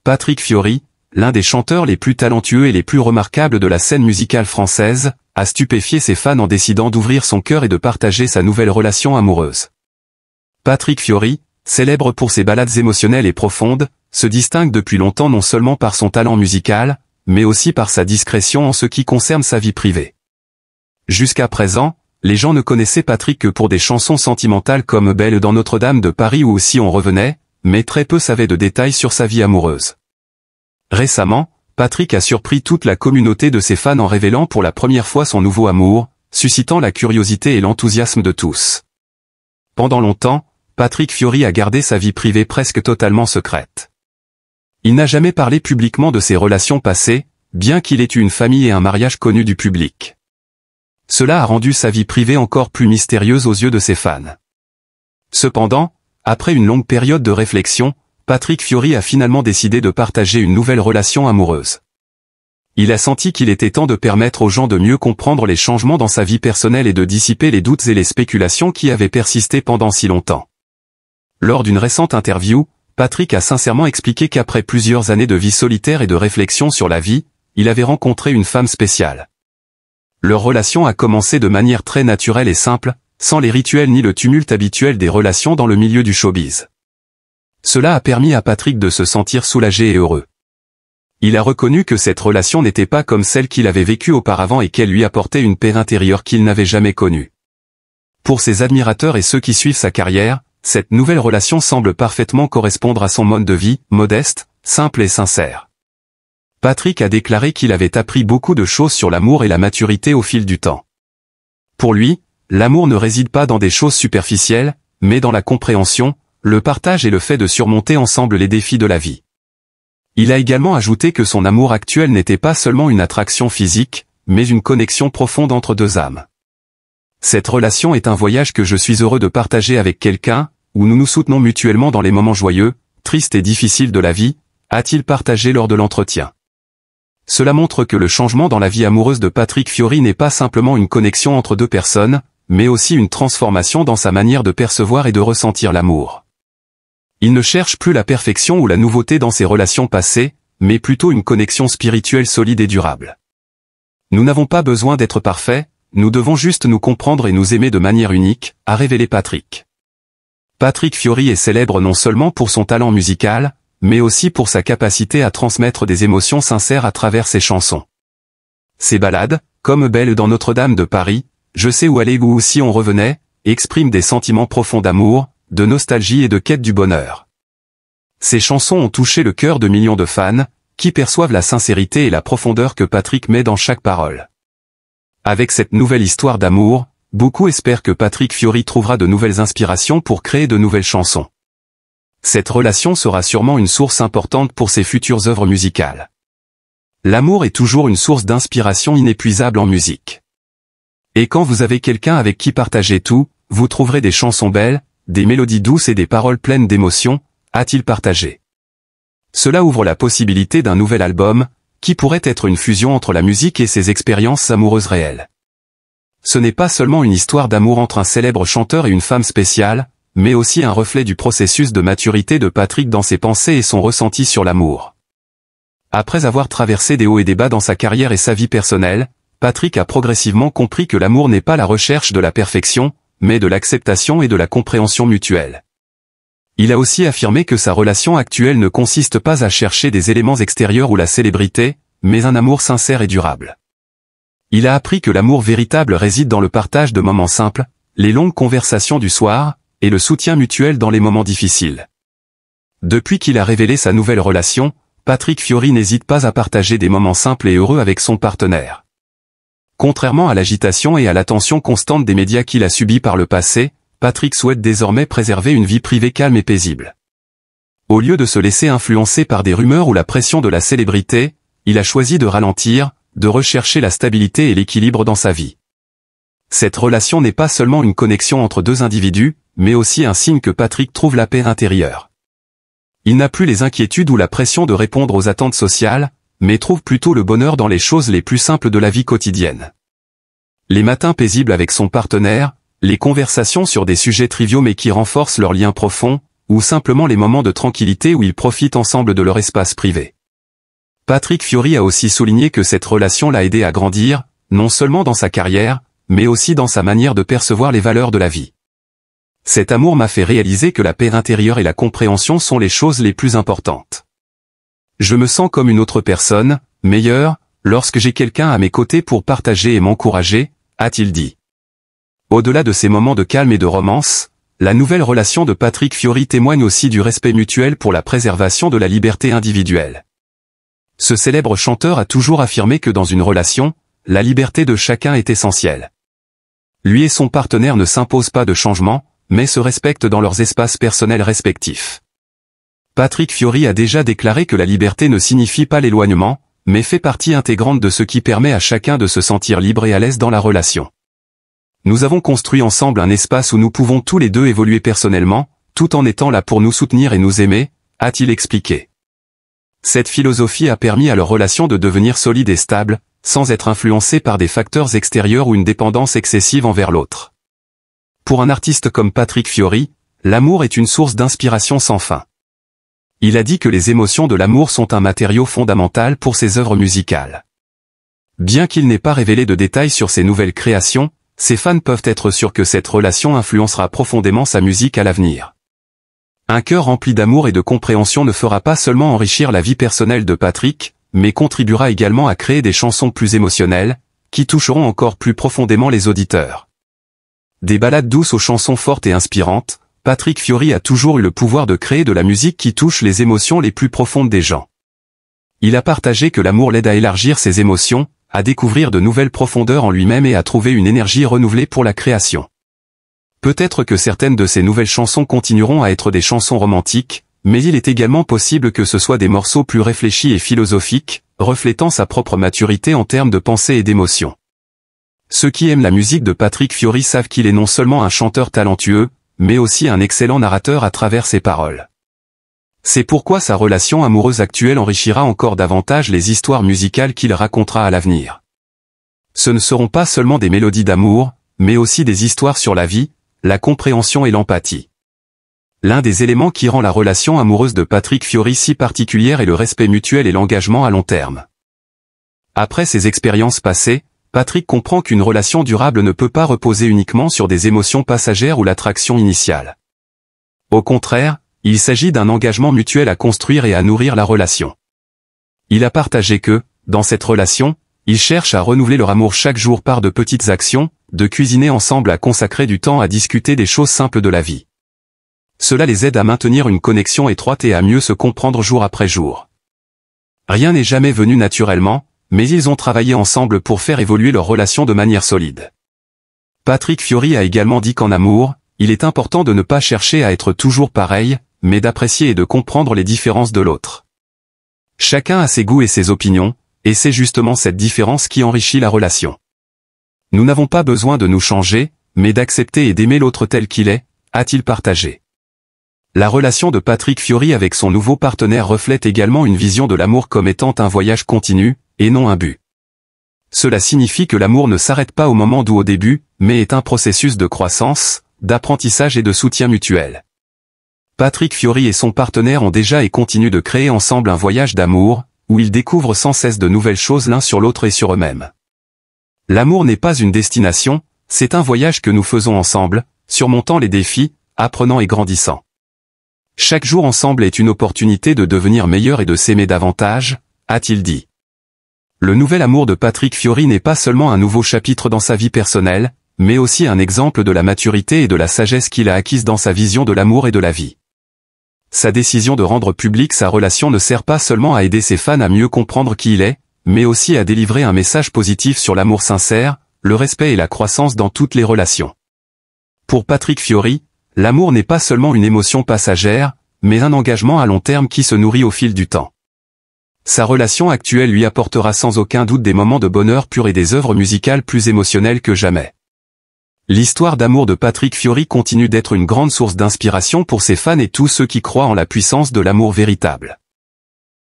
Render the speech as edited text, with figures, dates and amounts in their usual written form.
Patrick Fiori, l'un des chanteurs les plus talentueux et les plus remarquables de la scène musicale française, a stupéfié ses fans en décidant d'ouvrir son cœur et de partager sa nouvelle relation amoureuse. Patrick Fiori, célèbre pour ses ballades émotionnelles et profondes, se distingue depuis longtemps non seulement par son talent musical, mais aussi par sa discrétion en ce qui concerne sa vie privée. Jusqu'à présent, les gens ne connaissaient Patrick que pour des chansons sentimentales comme Belle dans Notre-Dame de Paris ou Si on revenait, mais très peu savaient de détails sur sa vie amoureuse. Récemment, Patrick a surpris toute la communauté de ses fans en révélant pour la première fois son nouveau amour, suscitant la curiosité et l'enthousiasme de tous. Pendant longtemps, Patrick Fiori a gardé sa vie privée presque totalement secrète. Il n'a jamais parlé publiquement de ses relations passées, bien qu'il ait eu une famille et un mariage connus du public. Cela a rendu sa vie privée encore plus mystérieuse aux yeux de ses fans. Cependant, après une longue période de réflexion, Patrick Fiori a finalement décidé de partager une nouvelle relation amoureuse. Il a senti qu'il était temps de permettre aux gens de mieux comprendre les changements dans sa vie personnelle et de dissiper les doutes et les spéculations qui avaient persisté pendant si longtemps. Lors d'une récente interview, Patrick a sincèrement expliqué qu'après plusieurs années de vie solitaire et de réflexion sur la vie, il avait rencontré une femme spéciale. Leur relation a commencé de manière très naturelle et simple, sans les rituels ni le tumulte habituel des relations dans le milieu du showbiz. Cela a permis à Patrick de se sentir soulagé et heureux. Il a reconnu que cette relation n'était pas comme celle qu'il avait vécue auparavant et qu'elle lui apportait une paix intérieure qu'il n'avait jamais connue. Pour ses admirateurs et ceux qui suivent sa carrière, cette nouvelle relation semble parfaitement correspondre à son mode de vie, modeste, simple et sincère. Patrick a déclaré qu'il avait appris beaucoup de choses sur l'amour et la maturité au fil du temps. Pour lui, l'amour ne réside pas dans des choses superficielles, mais dans la compréhension, le partage et le fait de surmonter ensemble les défis de la vie. Il a également ajouté que son amour actuel n'était pas seulement une attraction physique, mais une connexion profonde entre deux âmes. Cette relation est un voyage que je suis heureux de partager avec quelqu'un, où nous nous soutenons mutuellement dans les moments joyeux, tristes et difficiles de la vie, a-t-il partagé lors de l'entretien. Cela montre que le changement dans la vie amoureuse de Patrick Fiori n'est pas simplement une connexion entre deux personnes, mais aussi une transformation dans sa manière de percevoir et de ressentir l'amour. Il ne cherche plus la perfection ou la nouveauté dans ses relations passées, mais plutôt une connexion spirituelle solide et durable. Nous n'avons pas besoin d'être parfaits, nous devons juste nous comprendre et nous aimer de manière unique, a révélé Patrick. Patrick Fiori est célèbre non seulement pour son talent musical, mais aussi pour sa capacité à transmettre des émotions sincères à travers ses chansons. Ses ballades, comme Belle dans Notre-Dame de Paris, Je sais où aller ou Si on revenait, expriment des sentiments profonds d'amour, de nostalgie et de quête du bonheur. Ces chansons ont touché le cœur de millions de fans, qui perçoivent la sincérité et la profondeur que Patrick met dans chaque parole. Avec cette nouvelle histoire d'amour, beaucoup espèrent que Patrick Fiori trouvera de nouvelles inspirations pour créer de nouvelles chansons. Cette relation sera sûrement une source importante pour ses futures œuvres musicales. L'amour est toujours une source d'inspiration inépuisable en musique. Et quand vous avez quelqu'un avec qui partager tout, vous trouverez des chansons belles, des mélodies douces et des paroles pleines d'émotion, a-t-il partagé. Cela ouvre la possibilité d'un nouvel album, qui pourrait être une fusion entre la musique et ses expériences amoureuses réelles. Ce n'est pas seulement une histoire d'amour entre un célèbre chanteur et une femme spéciale, mais aussi un reflet du processus de maturité de Patrick dans ses pensées et son ressenti sur l'amour. Après avoir traversé des hauts et des bas dans sa carrière et sa vie personnelle, Patrick a progressivement compris que l'amour n'est pas la recherche de la perfection, mais de l'acceptation et de la compréhension mutuelle. Il a aussi affirmé que sa relation actuelle ne consiste pas à chercher des éléments extérieurs ou la célébrité, mais un amour sincère et durable. Il a appris que l'amour véritable réside dans le partage de moments simples, les longues conversations du soir, et le soutien mutuel dans les moments difficiles. Depuis qu'il a révélé sa nouvelle relation, Patrick Fiori n'hésite pas à partager des moments simples et heureux avec son partenaire. Contrairement à l'agitation et à l'attention constante des médias qu'il a subis par le passé, Patrick souhaite désormais préserver une vie privée calme et paisible. Au lieu de se laisser influencer par des rumeurs ou la pression de la célébrité, il a choisi de ralentir, de rechercher la stabilité et l'équilibre dans sa vie. Cette relation n'est pas seulement une connexion entre deux individus, mais aussi un signe que Patrick trouve la paix intérieure. Il n'a plus les inquiétudes ou la pression de répondre aux attentes sociales, mais trouve plutôt le bonheur dans les choses les plus simples de la vie quotidienne. Les matins paisibles avec son partenaire, les conversations sur des sujets triviaux mais qui renforcent leur lien profond, ou simplement les moments de tranquillité où ils profitent ensemble de leur espace privé. Patrick Fiori a aussi souligné que cette relation l'a aidé à grandir, non seulement dans sa carrière, mais aussi dans sa manière de percevoir les valeurs de la vie. Cet amour m'a fait réaliser que la paix intérieure et la compréhension sont les choses les plus importantes. Je me sens comme une autre personne, meilleure, lorsque j'ai quelqu'un à mes côtés pour partager et m'encourager, a-t-il dit. Au-delà de ces moments de calme et de romance, la nouvelle relation de Patrick Fiori témoigne aussi du respect mutuel pour la préservation de la liberté individuelle. Ce célèbre chanteur a toujours affirmé que dans une relation, la liberté de chacun est essentielle. Lui et son partenaire ne s'imposent pas de changement, mais se respectent dans leurs espaces personnels respectifs. Patrick Fiori a déjà déclaré que la liberté ne signifie pas l'éloignement, mais fait partie intégrante de ce qui permet à chacun de se sentir libre et à l'aise dans la relation. Nous avons construit ensemble un espace où nous pouvons tous les deux évoluer personnellement, tout en étant là pour nous soutenir et nous aimer, a-t-il expliqué. Cette philosophie a permis à leur relation de devenir solide et stable, sans être influencée par des facteurs extérieurs ou une dépendance excessive envers l'autre. Pour un artiste comme Patrick Fiori, l'amour est une source d'inspiration sans fin. Il a dit que les émotions de l'amour sont un matériau fondamental pour ses œuvres musicales. Bien qu'il n'ait pas révélé de détails sur ses nouvelles créations, ses fans peuvent être sûrs que cette relation influencera profondément sa musique à l'avenir. Un cœur rempli d'amour et de compréhension ne fera pas seulement enrichir la vie personnelle de Patrick, mais contribuera également à créer des chansons plus émotionnelles, qui toucheront encore plus profondément les auditeurs. Des ballades douces aux chansons fortes et inspirantes, Patrick Fiori a toujours eu le pouvoir de créer de la musique qui touche les émotions les plus profondes des gens. Il a partagé que l'amour l'aide à élargir ses émotions, à découvrir de nouvelles profondeurs en lui-même et à trouver une énergie renouvelée pour la création. Peut-être que certaines de ces nouvelles chansons continueront à être des chansons romantiques, mais il est également possible que ce soit des morceaux plus réfléchis et philosophiques, reflétant sa propre maturité en termes de pensée et d'émotion. Ceux qui aiment la musique de Patrick Fiori savent qu'il est non seulement un chanteur talentueux, mais aussi un excellent narrateur à travers ses paroles. C'est pourquoi sa relation amoureuse actuelle enrichira encore davantage les histoires musicales qu'il racontera à l'avenir. Ce ne seront pas seulement des mélodies d'amour, mais aussi des histoires sur la vie, la compréhension et l'empathie. L'un des éléments qui rend la relation amoureuse de Patrick Fiori si particulière est le respect mutuel et l'engagement à long terme. Après ces expériences passées, Patrick comprend qu'une relation durable ne peut pas reposer uniquement sur des émotions passagères ou l'attraction initiale. Au contraire, il s'agit d'un engagement mutuel à construire et à nourrir la relation. Il a partagé que, dans cette relation, ils cherchent à renouveler leur amour chaque jour par de petites actions, de cuisiner ensemble à consacrer du temps à discuter des choses simples de la vie. Cela les aide à maintenir une connexion étroite et à mieux se comprendre jour après jour. Rien n'est jamais venu naturellement, mais ils ont travaillé ensemble pour faire évoluer leur relation de manière solide. Patrick Fiori a également dit qu'en amour, il est important de ne pas chercher à être toujours pareil, mais d'apprécier et de comprendre les différences de l'autre. Chacun a ses goûts et ses opinions, et c'est justement cette différence qui enrichit la relation. Nous n'avons pas besoin de nous changer, mais d'accepter et d'aimer l'autre tel qu'il est, a-t-il partagé. La relation de Patrick Fiori avec son nouveau partenaire reflète également une vision de l'amour comme étant un voyage continu, et non un but. Cela signifie que l'amour ne s'arrête pas au moment d'où au début, mais est un processus de croissance, d'apprentissage et de soutien mutuel. Patrick Fiori et son partenaire ont déjà et continuent de créer ensemble un voyage d'amour, où ils découvrent sans cesse de nouvelles choses l'un sur l'autre et sur eux-mêmes. L'amour n'est pas une destination, c'est un voyage que nous faisons ensemble, surmontant les défis, apprenant et grandissant. Chaque jour ensemble est une opportunité de devenir meilleur et de s'aimer davantage, a-t-il dit. Le nouvel amour de Patrick Fiori n'est pas seulement un nouveau chapitre dans sa vie personnelle, mais aussi un exemple de la maturité et de la sagesse qu'il a acquise dans sa vision de l'amour et de la vie. Sa décision de rendre publique sa relation ne sert pas seulement à aider ses fans à mieux comprendre qui il est, mais aussi à délivrer un message positif sur l'amour sincère, le respect et la croissance dans toutes les relations. Pour Patrick Fiori, l'amour n'est pas seulement une émotion passagère, mais un engagement à long terme qui se nourrit au fil du temps. Sa relation actuelle lui apportera sans aucun doute des moments de bonheur pur et des œuvres musicales plus émotionnelles que jamais. L'histoire d'amour de Patrick Fiori continue d'être une grande source d'inspiration pour ses fans et tous ceux qui croient en la puissance de l'amour véritable.